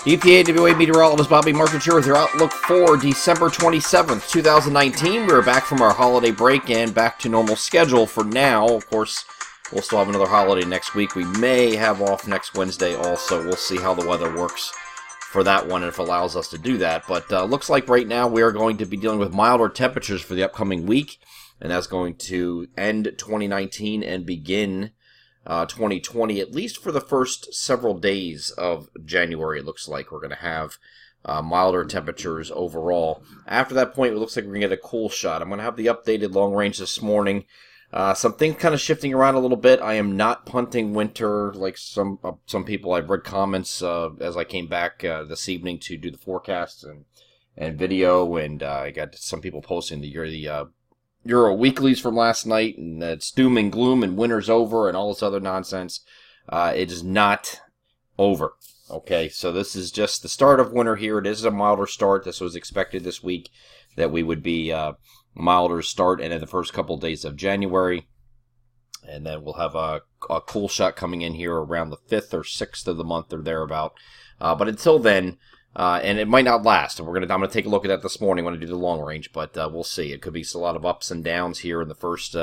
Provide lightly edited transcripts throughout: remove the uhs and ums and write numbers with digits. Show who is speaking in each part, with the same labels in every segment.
Speaker 1: EPA WA meteorologist Bobby Martin here with your outlook for December 27th, 2019. We're back from our holiday break and back to normal schedule for now. Of course, we'll still have another holiday next week. We may have off next Wednesday also. We'll see how the weather works for that one and if it allows us to do that. But looks like right now we are going to be dealing with milder temperatures for the upcoming week. And that's going to end 2019 and begin 2020, at least for the first several days of January. It looks like we're going to have milder temperatures overall. After that point, it looks like we're going to get a cool shot. I'm going to have the updated long range this morning. Some things kind of shifting around a little bit. I am not punting winter like some people. I've read comments as I came back this evening to do the forecasts and video, and I got some people posting the Euro weeklies from last night, and it's doom and gloom and winter's over and all this other nonsense. It is not over. Okay, so this is just the start of winter here. It is a milder start. This was expected this week that we would be milder start and in the first couple of days of January. And then we'll have a cool shot coming in here around the 5th or 6th of the month or thereabout. But until then, and it might not last. I'm gonna take a look at that this morning when I do the long range, but we'll see. It could be a lot of ups and downs here in the first,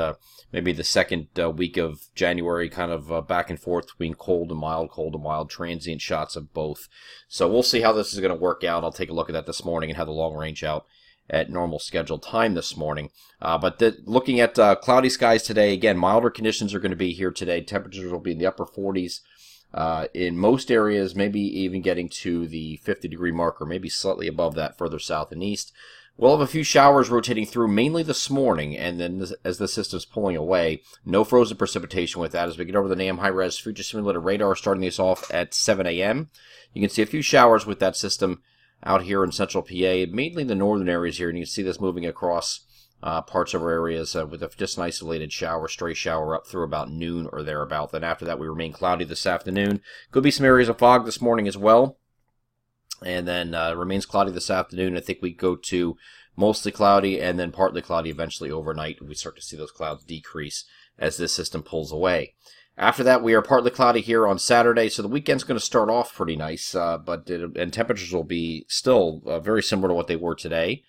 Speaker 1: maybe the second week of January, kind of back and forth between cold and mild, transient shots of both. So we'll see how this is going to work out. I'll take a look at that this morning and have the long range out at normal scheduled time this morning. But looking at cloudy skies today, again, milder conditions are going to be here today. Temperatures will be in the upper 40s. In most areas, maybe even getting to the 50-degree marker, maybe slightly above that further south and east. We'll have a few showers rotating through, mainly this morning, and then as the system's pulling away, no frozen precipitation with that. As we get over the NAM high-res future simulated radar, starting this off at 7 a.m., you can see a few showers with that system out here in central PA, mainly the northern areas here, and you can see this moving across parts of our areas with just an isolated shower, stray shower up through about noon or thereabout. Then after that, we remain cloudy this afternoon. Could be some areas of fog this morning as well. And then remains cloudy this afternoon. I think we go to mostly cloudy and then partly cloudy eventually overnight. We start to see those clouds decrease as this system pulls away. After that, we are partly cloudy here on Saturday, so the weekend's going to start off pretty nice, and temperatures will be still very similar to what they were today.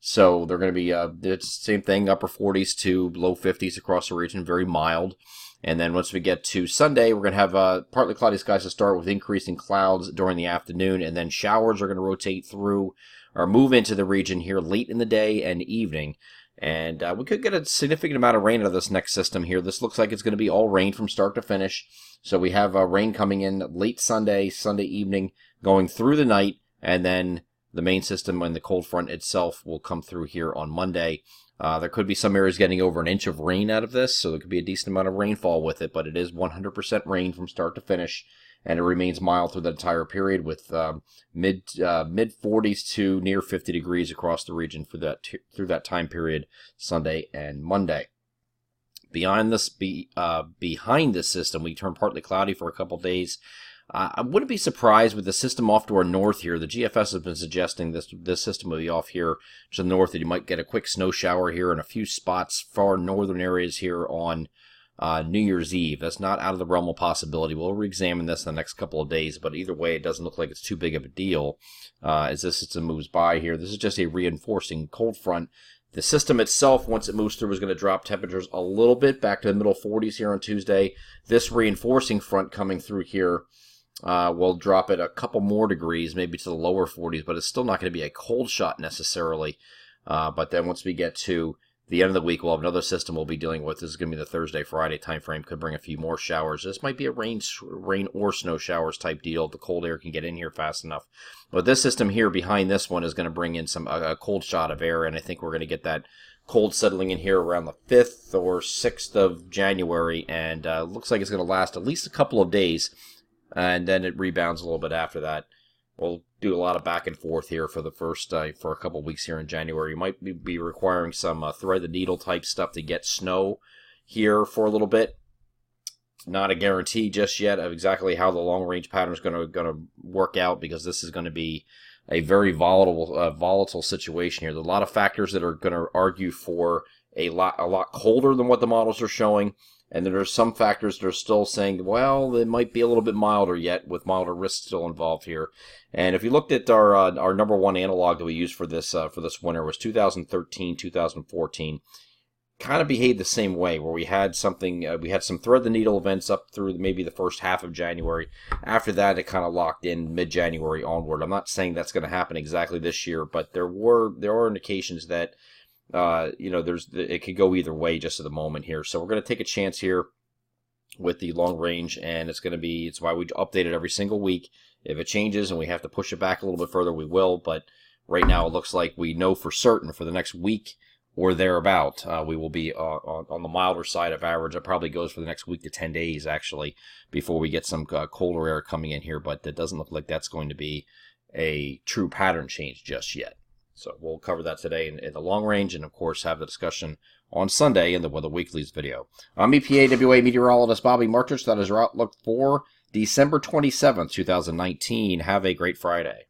Speaker 1: So they're going to be the same thing, upper 40s to low 50s across the region, very mild. And then once we get to Sunday, we're going to have partly cloudy skies to start with increasing clouds during the afternoon, and then showers are going to rotate through or move into the region here late in the day and evening. And we could get a significant amount of rain out of this next system here. This looks like it's going to be all rain from start to finish. So we have rain coming in late Sunday evening, going through the night, and then the main system and the cold front itself will come through here on Monday. There could be some areas getting over an inch of rain out of this, so there could be a decent amount of rainfall with it, but it is 100% rain from start to finish, and it remains mild through the entire period with mid 40s to near 50 degrees across the region for that through that time period, Sunday and Monday. Behind this system, we turn partly cloudy for a couple days. I wouldn't be surprised with the system off to our north here. The GFS has been suggesting this system will be off here to the north, that you might get a quick snow shower here in a few spots, far northern areas here on New Year's Eve. That's not out of the realm of possibility. We'll re-examine this in the next couple of days, but either way, it doesn't look like it's too big of a deal as this system moves by here. This is just a reinforcing cold front. The system itself, once it moves through, is going to drop temperatures a little bit back to the middle 40s here on Tuesday. This reinforcing front coming through here will drop it a couple more degrees, maybe to the lower 40s, but it's still not going to be a cold shot necessarily. But then once we get to the end of the week, we'll have another system we'll be dealing with. This is going to be the Thursday, Friday time frame. Could bring a few more showers. This might be a rain or snow showers type deal. The cold air can get in here fast enough. But this system here behind this one is going to bring in a cold shot of air, and I think we're going to get that cold settling in here around the 5th or 6th of January, and looks like it's going to last at least a couple of days. And then it rebounds a little bit after that. We'll do a lot of back and forth here for the first, for a couple of weeks here in January. You might be requiring some thread the needle type stuff to get snow here for a little bit. Not a guarantee just yet of exactly how the long range pattern is going to work out, because this is going to be a very volatile situation here. There's a lot of factors that are going to argue for a lot colder than what the models are showing, And then there's some factors that are still saying, well, it might be a little bit milder yet, with milder risks still involved here. And if you looked at our number one analog that we used for this winter was 2013, 2014. Kind of behaved the same way, where we had something, we had some thread the needle events up through maybe the first half of January. After that, it kind of locked in mid-January onward. I'm not saying that's going to happen exactly this year, but there are indications that it could go either way just at the moment here. So we're going to take a chance here with the long range, and it's why we update it every single week. If it changes and we have to push it back a little bit further, we will. But right now, it looks like we know for certain for the next week or thereabout, we will be on the milder side of average. It probably goes for the next week to 10 days, actually, before we get some colder air coming in here. But it doesn't look like that's going to be a true pattern change just yet. So we'll cover that today in the long range, and of course have the discussion on Sunday in the Weather Weeklies video. I'm EPAWA meteorologist Bobby Martich. That is our outlook for December 27th, 2019. Have a great Friday.